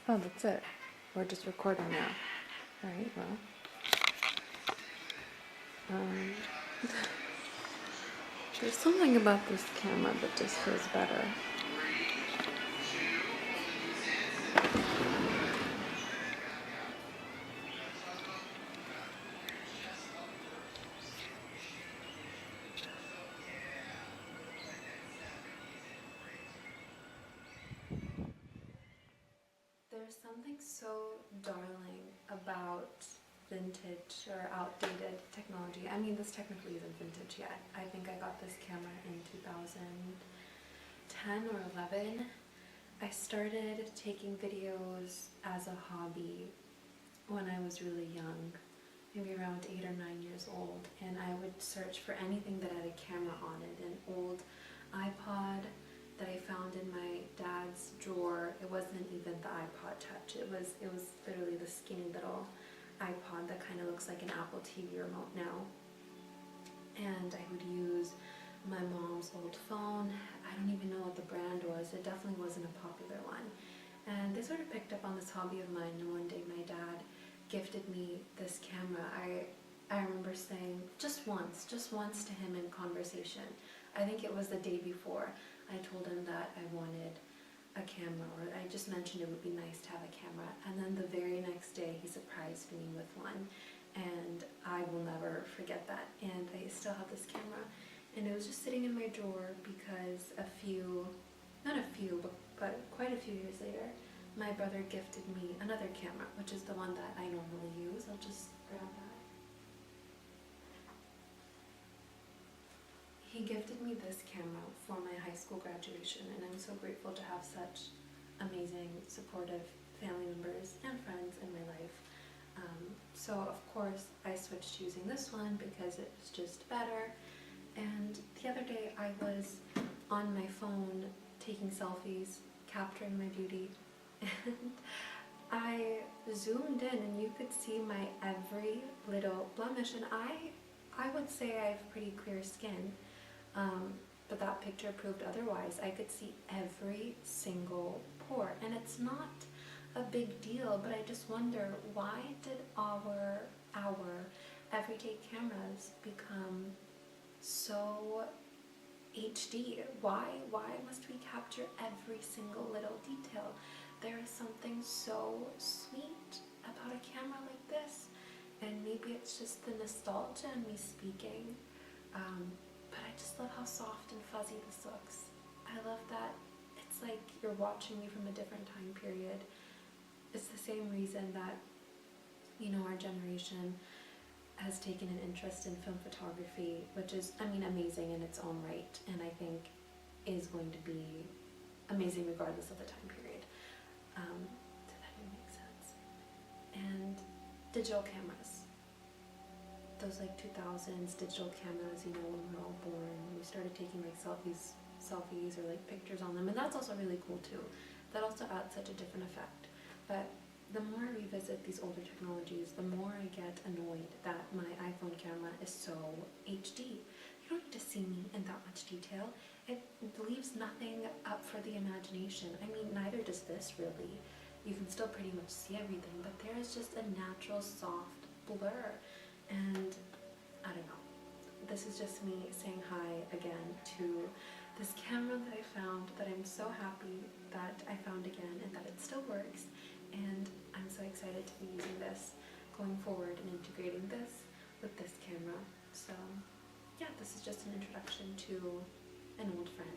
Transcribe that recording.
Oh, that's it. We're just recording now. Alright, well. There's something about this camera that just feels better. There's something so darling about vintage or outdated technology. I mean, this technically isn't vintage yet. I think I got this camera in 2010 or 11. I started taking videos as a hobby when I was really young, maybe around 8 or 9 years old, and I would search for anything that had a camera on it. An old iPod that I found in my dad's drawer. It wasn't even the iPod Touch. It was literally the skinny little iPod that kind of looks like an Apple TV remote now. And I would use my mom's old phone. I don't even know what the brand was. It definitely wasn't a popular one. And they sort of picked up on this hobby of mine, and one day my dad gifted me this camera. I remember saying just once to him in conversation. I think it was the day before. I told him that I wanted a camera, or I just mentioned it would be nice to have a camera. And then the very next day he surprised me with one. And I will never forget that. And I still have this camera. And it was just sitting in my drawer because but quite a few years later, my brother gifted me another camera, which is the one that I normally use. I'll just grab that. He gifted me this camera for my high school graduation, and I'm so grateful to have such amazing, supportive family members and friends in my life. So of course I switched to using this one because it was just better. And the other day I was on my phone taking selfies, capturing my beauty, and I zoomed in and you could see my every little blemish, and I would say I have pretty clear skin, but that picture proved otherwise. I could see every single pore, and it's not a big deal, but I just wonder, why did our everyday cameras become so HD? Why must we capture every single little detail? There is something so sweet about a camera like this, and maybe it's just the nostalgia in me speaking, but I just love how soft and fuzzy this looks. I love that it's like you're watching me from a different time period. It's the same reason that, you know, our generation has taken an interest in film photography, which is, I mean, amazing in its own right, and I think is going to be amazing regardless of the time period. Did that even make sense? And digital cameras. Those like 2000s digital cameras, you know, when we were all born, we started taking like selfies or like pictures on them, and that's also really cool too. That also adds such a different effect. But the more I revisit these older technologies, the more I get annoyed that my iPhone camera is so HD. You don't need to see me in that much detail. It leaves nothing up for the imagination. I mean, neither does this really. You can still pretty much see everything, but there is just a natural soft blur. And I don't know. This is just me saying hi again to this camera that I found, that I'm so happy that I found again and that it still works. And I'm so excited to be using this going forward and integrating this with this camera. So yeah, this is just an introduction to an old friend.